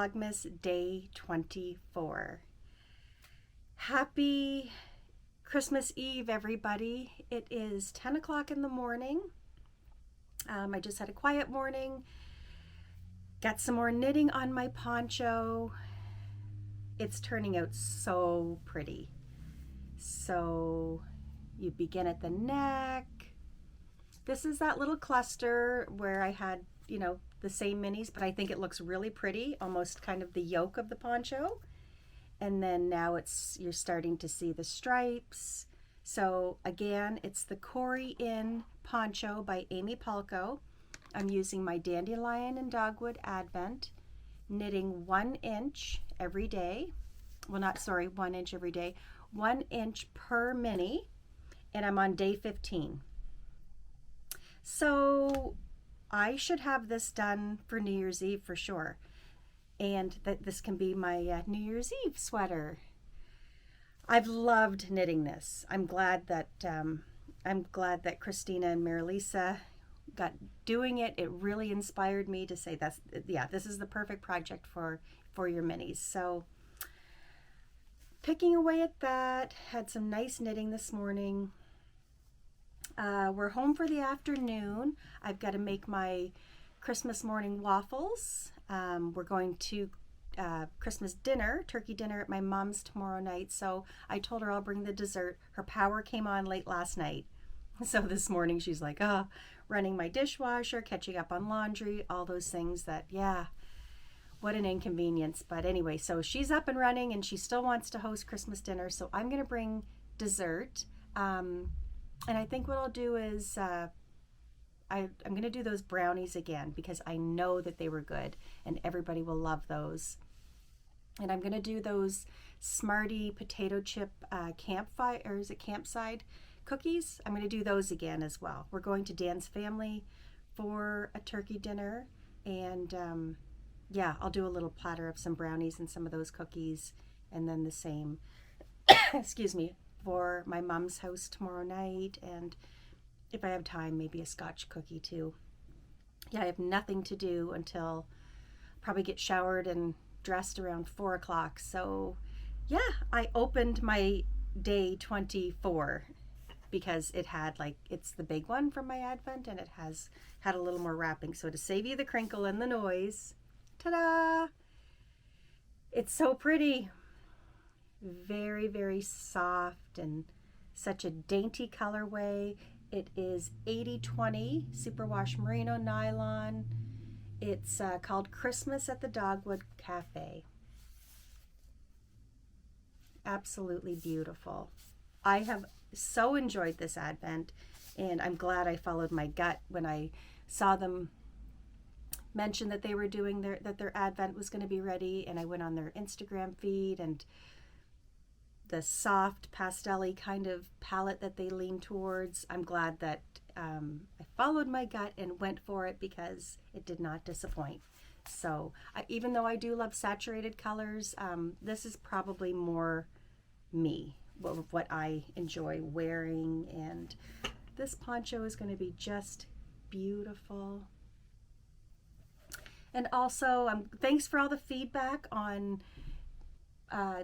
Vlogmas Day 24. Happy Christmas Eve, everybody. It is 10 o'clock in the morning. I just had a quiet morning. Got some more knitting on my poncho. It's turning out so pretty. So you begin at the neck. This is that little cluster where I had, the same minis, but I think it looks really pretty, almost kind of the yoke of the poncho. And then now you're starting to see the stripes. So again, it's the Cory Inn poncho by Amy Palco. I'm using my Dandelion and Dogwood Advent, knitting 1 inch every day. Well, 1 inch every day, 1 inch per mini, and I'm on day 15. So I should have this done for New Year's Eve for sure. And that this can be my New Year's Eve sweater. I've loved knitting this. I'm glad that Christina and Marilisa got doing it. It really inspired me to say this is the perfect project for your minis. So picking away at that, had some nice knitting this morning. We're home for the afternoon. I've got to make my Christmas morning waffles. We're going to Christmas dinner, turkey dinner at my mom's tomorrow night. So I told her I'll bring the dessert. Her power came on late last night. So this morning she's like, running my dishwasher, catching up on laundry, all those things what an inconvenience. But anyway, so she's up and running and she still wants to host Christmas dinner. So I'm going to bring dessert. And I think what I'll do is I'm going to do those brownies again because I know that they were good and everybody will love those. And I'm going to do those Smarty potato chip campside cookies. I'm going to do those again as well. We're going to Dan's family for a turkey dinner. And I'll do a little platter of some brownies and some of those cookies. And then the same, excuse me, for my mom's house tomorrow night, and if I have time, maybe a Scotch cookie too. I have nothing to do until probably get showered and dressed around 4 o'clock. So I opened my day 24 because it had it's the big one from my Advent and it had a little more wrapping. So to save you the crinkle and the noise, ta-da! It's so pretty. Very, very soft and such a dainty colorway. It is 80/20 superwash merino nylon. It's called Christmas at the Dogwood Cafe. Absolutely beautiful. I have so enjoyed this Advent, and I'm glad I followed my gut when I saw them mention that they were doing their Advent was going to be ready, and I went on their Instagram feed, and the soft pastel-y kind of palette that they lean towards. I'm glad that I followed my gut and went for it because it did not disappoint. So even though I do love saturated colors, this is probably more me, what I enjoy wearing. And this poncho is going to be just beautiful. And also, thanks for all the feedback on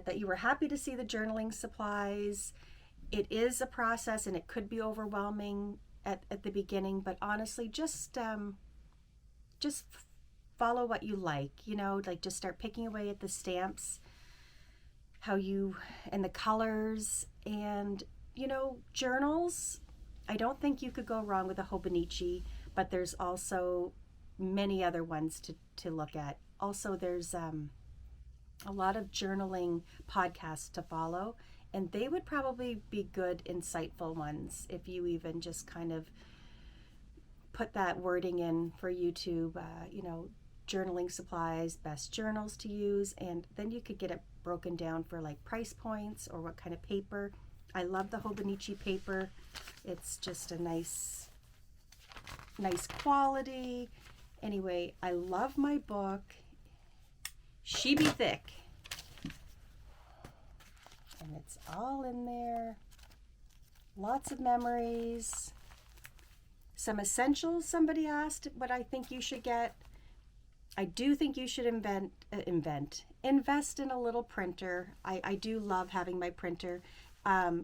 that you were happy to see the journaling supplies. It is a process and it could be overwhelming at the beginning, but honestly, just follow what you like, just start picking away at the stamps, and the colors, and, journals. I don't think you could go wrong with a Hobonichi, but there's also many other ones to look at. Also, there's a lot of journaling podcasts to follow, and they would probably be good, insightful ones if you even just kind of put that wording in for YouTube, journaling supplies, best journals to use, and then you could get it broken down for price points or what kind of paper. I love the Hobonichi paper. It's just a nice quality. Anyway, I love my book. She be thick. And it's all in there. Lots of memories. Some essentials somebody asked what I think you should get. I do think you should invest in a little printer. I do love having my printer.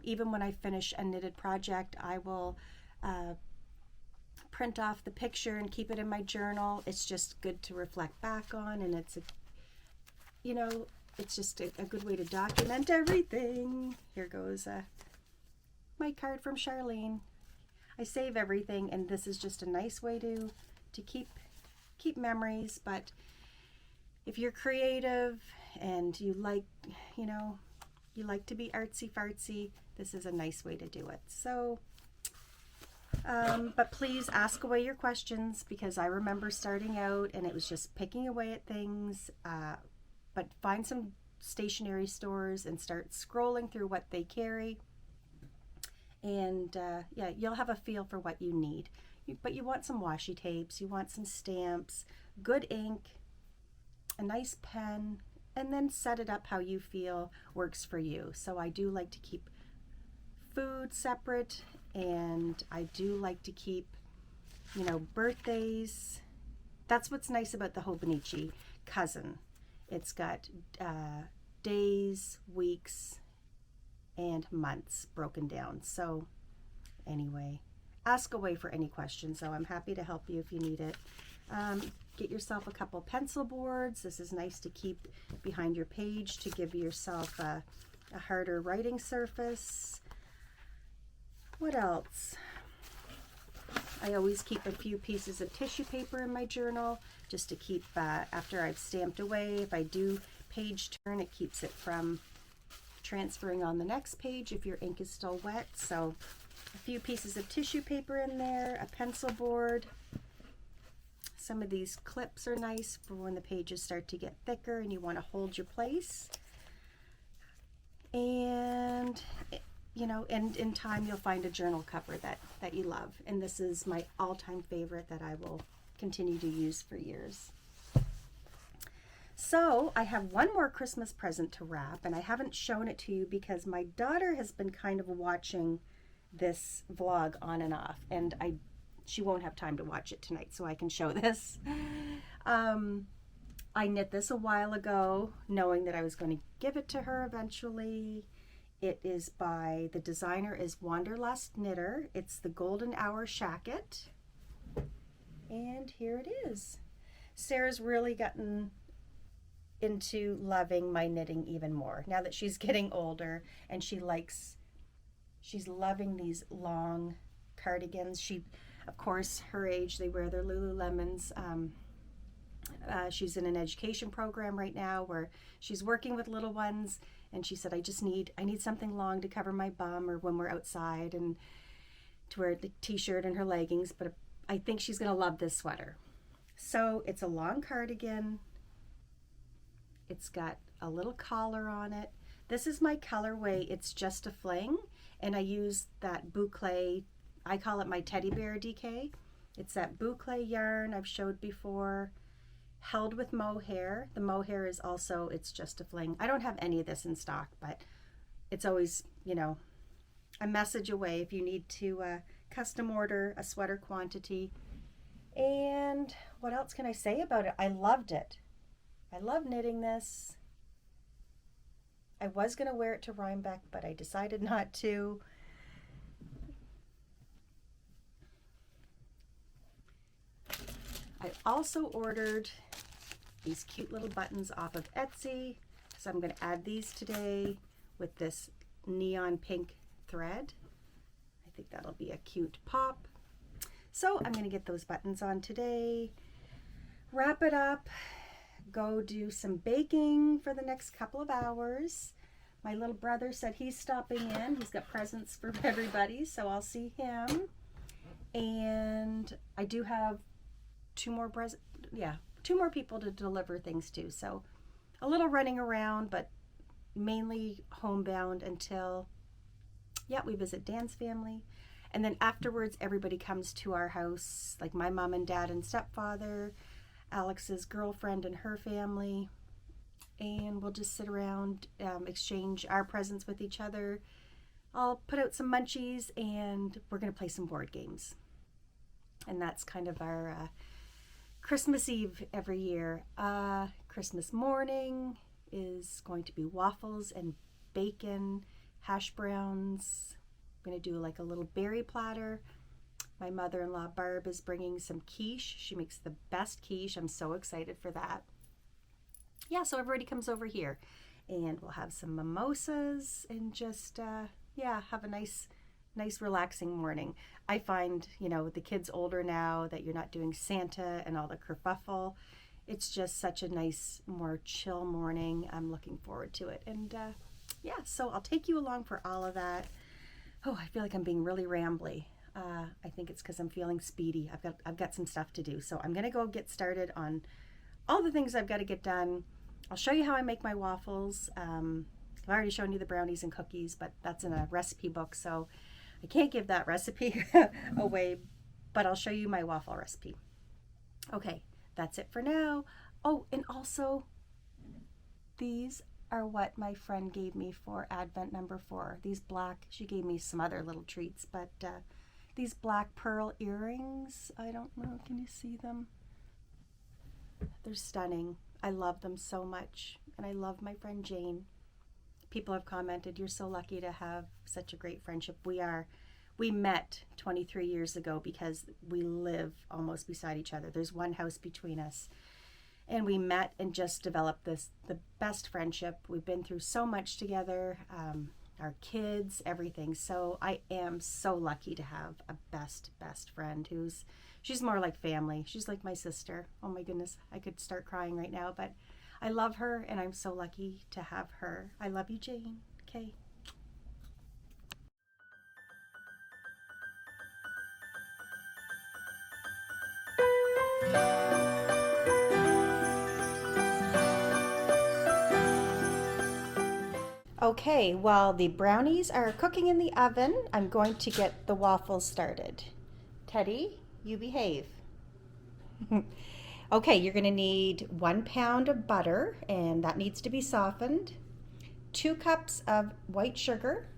Even when I finish a knitted project, I will print off the picture and keep it in my journal. It's just good to reflect back on, and it's it's just a good way to document everything. Here goes my card from Charlene. I save everything, and this is just a nice way to keep memories. But if you're creative and you like to be artsy fartsy, this is a nice way to do it. So but please ask away your questions, because I remember starting out and it was just picking away at things. But find some stationery stores and start scrolling through what they carry. And yeah, you'll have a feel for what you need. But you want some washi tapes, you want some stamps, good ink, a nice pen, and then set it up how you feel works for you. So I do like to keep food separate, and I do like to keep, birthdays. That's what's nice about the Hobonichi cousin. It's got days, weeks, and months broken down. So anyway, ask away for any questions. So I'm happy to help you if you need it. Get yourself a couple pencil boards. This is nice to keep behind your page to give yourself a harder writing surface. What else? I always keep a few pieces of tissue paper in my journal just to keep, after I've stamped away, if I do page turn, it keeps it from transferring on the next page if your ink is still wet. So a few pieces of tissue paper in there, a pencil board. Some of these clips are nice for when the pages start to get thicker and you want to hold your place. And and in time you'll find a journal cover that you love. And this is my all-time favorite that I will continue to use for years. So I have one more Christmas present to wrap, and I haven't shown it to you because my daughter has been kind of watching this vlog on and off, and she won't have time to watch it tonight, so I can show this. I knit this a while ago, knowing that I was going to give it to her eventually. It is by, the designer is Wanderlust Knitter. It's the Golden Hour Shacket. And here it is. Sarah's really gotten into loving my knitting even more now that she's getting older, and she's loving these long cardigans. Of course, her age, they wear their Lululemons. She's in an education program right now where she's working with little ones, and she said, I need something long to cover my bum or when we're outside, and to wear the t-shirt and her leggings. But I think she's going to love this sweater. So it's a long cardigan. It's got a little collar on it. This is my colorway. It's Just a Fling, and I use that boucle. I call it my teddy bear DK. It's that boucle yarn I've showed before, held with mohair. The mohair is also, it's Just a Fling. I don't have any of this in stock, but it's always, a message away if you need to custom order a sweater quantity. And what else can I say about it? I loved it. I love knitting this. I was going to wear it to Rhinebeck, but I decided not to. I also ordered these cute little buttons off of Etsy, so I'm going to add these today with this neon pink thread. I think that'll be a cute pop. So I'm going to get those buttons on today, wrap it up, go do some baking for the next couple of hours. My little brother said he's stopping in. He's got presents for everybody, so I'll see him. And I do have two more people to deliver things to. So a little running around, but mainly homebound until, we visit Dan's family. And then afterwards, everybody comes to our house, like my mom and dad and stepfather, Alex's girlfriend and her family. And we'll just sit around, exchange our presents with each other. I'll put out some munchies, and we're going to play some board games. And that's kind of our Christmas Eve every year. Christmas morning is going to be waffles and bacon, hash browns. I'm going to do like a little berry platter. My mother-in-law Barb is bringing some quiche. She makes the best quiche. I'm so excited for that. Yeah, so everybody comes over here and we'll have some mimosas and just, yeah, have a nice relaxing morning. I find, you know, with the kids older now that you're not doing Santa and all the kerfuffle, it's just such a nice, more chill morning. I'm looking forward to it. And yeah, so I'll take you along for all of that. Oh, I feel like I'm being really rambly. I think it's because I'm feeling speedy. I've got some stuff to do. So I'm gonna go get started on all the things I've got to get done. I'll show you how I make my waffles. I've already shown you the brownies and cookies, but that's in a recipe book, so I can't give that recipe away, but I'll show you my waffle recipe. Okay, that's it for now. Oh, and also, these are what my friend gave me for Advent number 4. These black, she gave me some other little treats, but these black pearl earrings, I don't know, can you see them? They're stunning. I love them so much, and I love my friend Jane. People have commented, you're so lucky to have such a great friendship. We met 23 years ago because we live almost beside each other. There's one house between us. And we met and just developed the best friendship. We've been through so much together, our kids, everything. So I am so lucky to have a best friend she's more like family. She's like my sister. Oh my goodness, I could start crying right now, but I love her and I'm so lucky to have her. I love you, Jane. Okay. Okay, while the brownies are cooking in the oven, I'm going to get the waffles started. Teddy, you behave. Okay, you're going to need 1 pound of butter, and that needs to be softened, 2 cups of white sugar,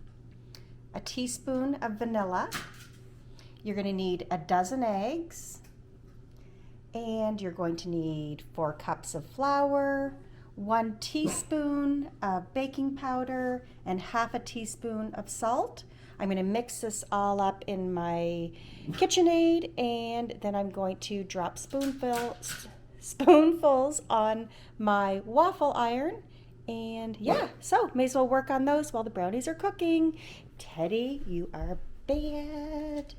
a teaspoon of vanilla. You're going to need a dozen eggs, and you're going to need 4 cups of flour, 1 teaspoon of baking powder, and half a teaspoon of salt. I'm going to mix this all up in my KitchenAid, and then I'm going to drop spoonfuls on my waffle iron. And yeah, so may as well work on those while the brownies are cooking. Teddy, you are bad.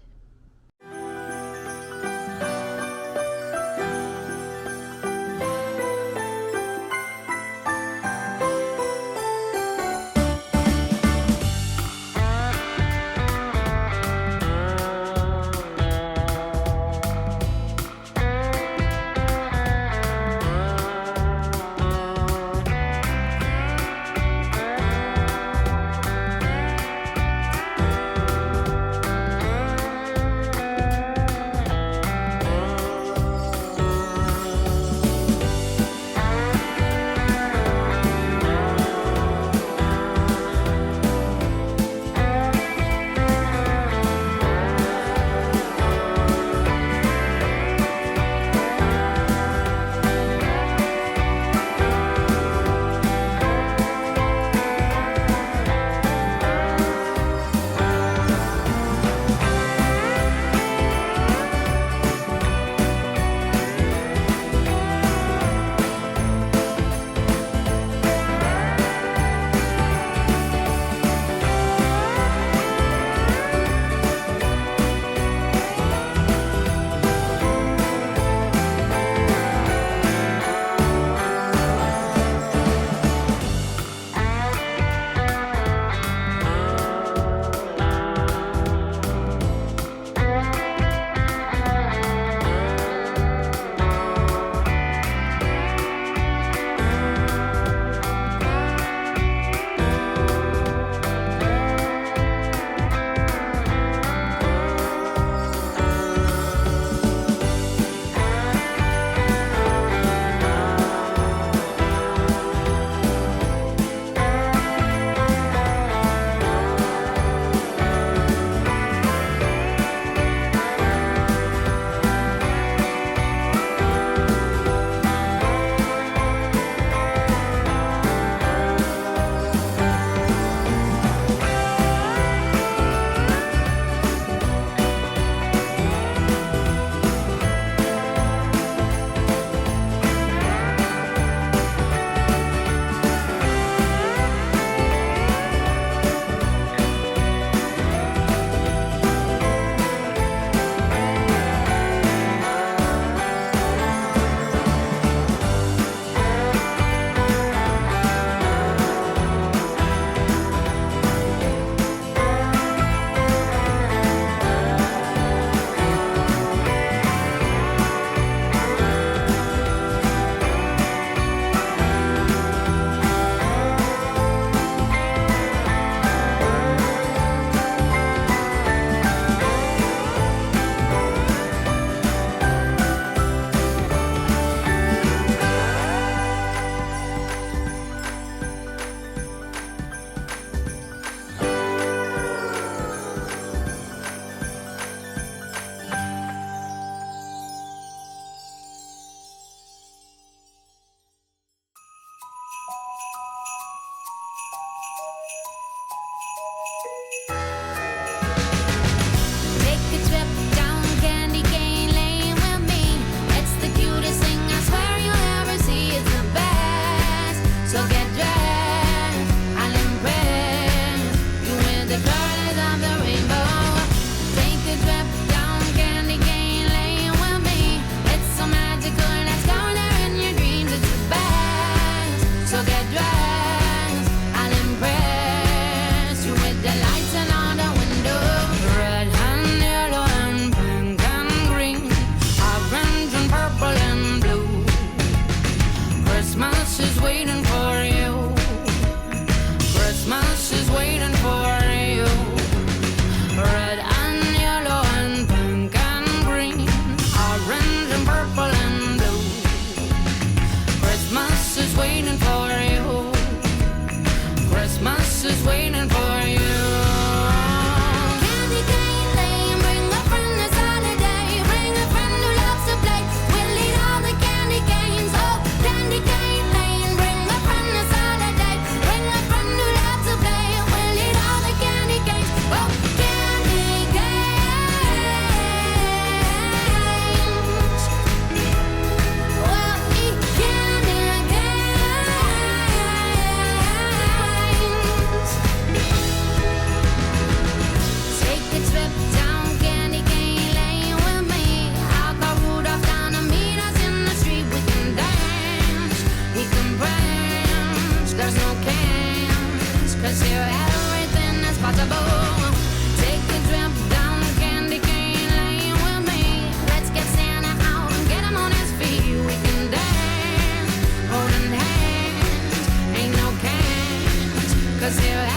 never say